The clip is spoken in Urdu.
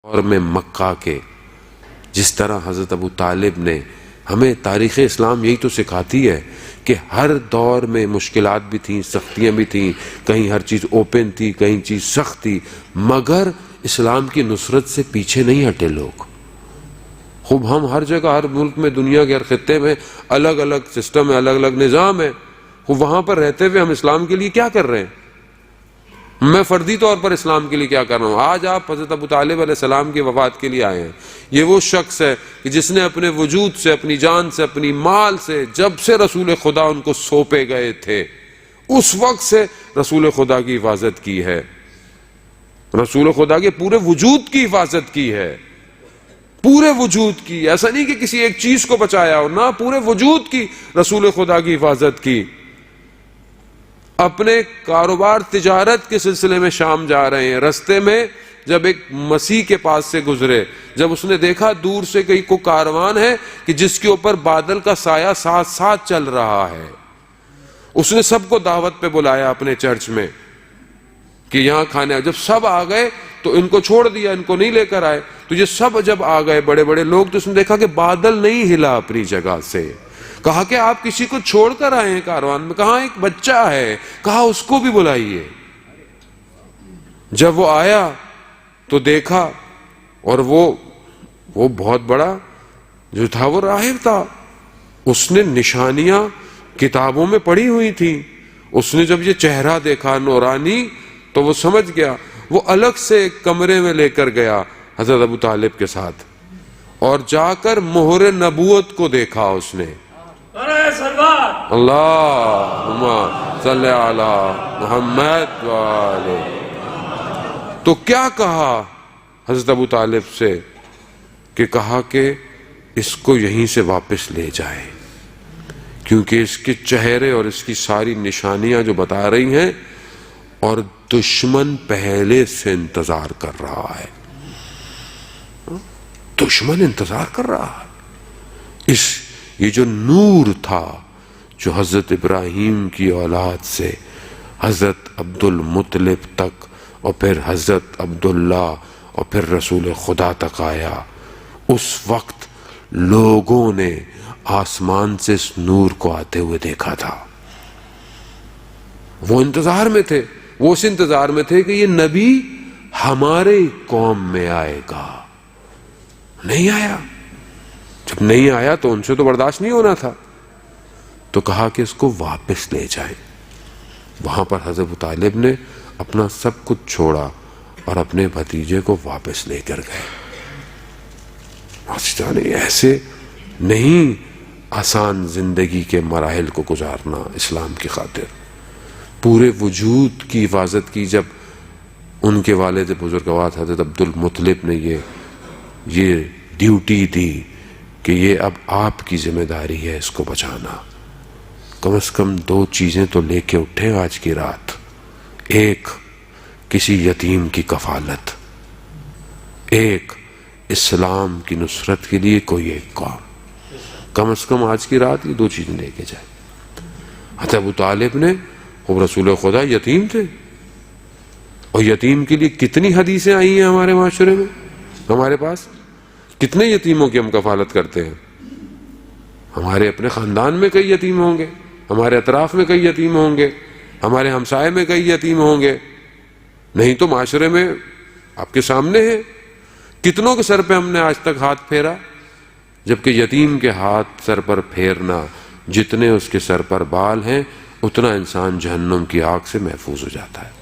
اور میں مکہ کے جس طرح حضرت ابو طالب نے ہمیں تاریخ اسلام یہی تو سکھاتی ہے کہ ہر دور میں مشکلات بھی تھیں، سختیاں بھی تھیں، کہیں ہر چیز اوپن تھی، کہیں چیز سخت تھی، مگر اسلام کی نصرت سے پیچھے نہیں ہٹے لوگ۔ خوب ہم ہر جگہ، ہر ملک میں، دنیا کے ہر خطے میں الگ الگ سسٹم ہے، الگ الگ نظام ہے، خوب وہاں پر رہتے ہوئے ہم اسلام کے لیے کیا کر رہے ہیں؟ میں فردی طور پر اسلام کے لیے کیا کر رہا ہوں؟ آج آپ حضرت ابو طالب علیہ السلام کی وفات کے لیے آئے ہیں۔ یہ وہ شخص ہے کہ جس نے اپنے وجود سے، اپنی جان سے، اپنی مال سے، جب سے رسول خدا ان کو سونپے گئے تھے اس وقت سے رسول خدا کی حفاظت کی ہے، رسول خدا کے پورے وجود کی حفاظت کی ہے، پورے وجود کی۔ ایسا نہیں کہ کسی ایک چیز کو بچایا ہو، نہ، پورے وجود کی رسول خدا کی حفاظت کی۔ اپنے کاروبار تجارت کے سلسلے میں شام جا رہے ہیں، رستے میں جب ایک مسیح کے پاس سے گزرے، جب اس نے دیکھا دور سے کہیں کوئی کاروان ہے کہ جس کے اوپر بادل کا سایہ ساتھ ساتھ چل رہا ہے، اس نے سب کو دعوت پہ بلایا اپنے چرچ میں کہ یہاں کھانے آئے۔ جب سب آ گئے تو ان کو چھوڑ دیا، ان کو نہیں لے کر آئے۔ تو یہ سب جب آ گئے بڑے بڑے لوگ، تو اس نے دیکھا کہ بادل نہیں ہلا اپنی جگہ سے۔ کہا کہ آپ کسی کو چھوڑ کر آئے ہیں کاروان میں؟ کہا ایک بچہ ہے، کہا اس کو بھی بلائیے۔ جب وہ آیا تو دیکھا، اور وہ بہت بڑا جو تھا وہ راہب تھا، اس نے نشانیاں کتابوں میں پڑھی ہوئی تھی۔ اس نے جب یہ چہرہ دیکھا نورانی تو وہ سمجھ گیا۔ وہ الگ سے ایک کمرے میں لے کر گیا حضرت ابو طالب کے ساتھ، اور جا کر مہر نبوت کو دیکھا اس نے۔ اللہم صلی علی محمد وآلہ۔ تو کیا کہا حضرت ابو طالب سے؟ کہ کہا کہ اس کو یہیں سے واپس لے جائے، کیونکہ اس کے چہرے اور اس کی ساری نشانیاں جو بتا رہی ہیں، اور دشمن پہلے سے انتظار کر رہا ہے، دشمن انتظار کر رہا ہے۔ یہ جو نور تھا جو حضرت ابراہیم کی اولاد سے حضرت عبد المطلب تک، اور پھر حضرت عبداللہ، اور پھر رسول خدا تک آیا، اس وقت لوگوں نے آسمان سے اس نور کو آتے ہوئے دیکھا تھا۔ وہ انتظار میں تھے، وہ اس انتظار میں تھے کہ یہ نبی ہمارے قوم میں آئے گا۔ نہیں آیا۔ جب نہیں آیا تو ان سے تو برداشت نہیں ہونا تھا، تو کہا کہ اس کو واپس لے جائیں۔ وہاں پر حضرت ابو طالب نے اپنا سب کچھ چھوڑا اور اپنے بھتیجے کو واپس لے کر گئے۔ ایسے نہیں آسان زندگی کے مراحل کو گزارنا اسلام کی خاطر۔ پورے وجود کی حفاظت کی۔ جب ان کے والد بزرگوار حضرت عبد المطلب نے یہ ڈیوٹی دی کہ یہ اب آپ کی ذمہ داری ہے اس کو بچانا، کم از کم 2 چیزیں تو لے کے اٹھے آج کی رات۔ ایک، کسی یتیم کی کفالت، ایک، اسلام کی نصرت کے لیے کوئی ایک کام۔ کم از کم آج کی رات یہ 2 چیزیں لے کے جائے۔ حضرت ابو طالب نے، خوب رسول خدا یتیم تھے، اور یتیم کے لیے کتنی حدیثیں آئی ہیں ہمارے معاشرے میں، ہمارے پاس کتنے یتیموں کی ہم کفالت کرتے ہیں۔ ہمارے اپنے خاندان میں کئی یتیم ہوں گے، ہمارے اطراف میں کئی یتیم ہوں گے، ہمارے ہمسائے میں کئی یتیم ہوں گے، نہیں تو معاشرے میں آپ کے سامنے ہے۔ کتنوں کے سر پہ ہم نے آج تک ہاتھ پھیرا؟ جبکہ یتیم کے ہاتھ سر پر پھیرنا، جتنے اس کے سر پر بال ہیں اتنا انسان جہنم کی آگ سے محفوظ ہو جاتا ہے۔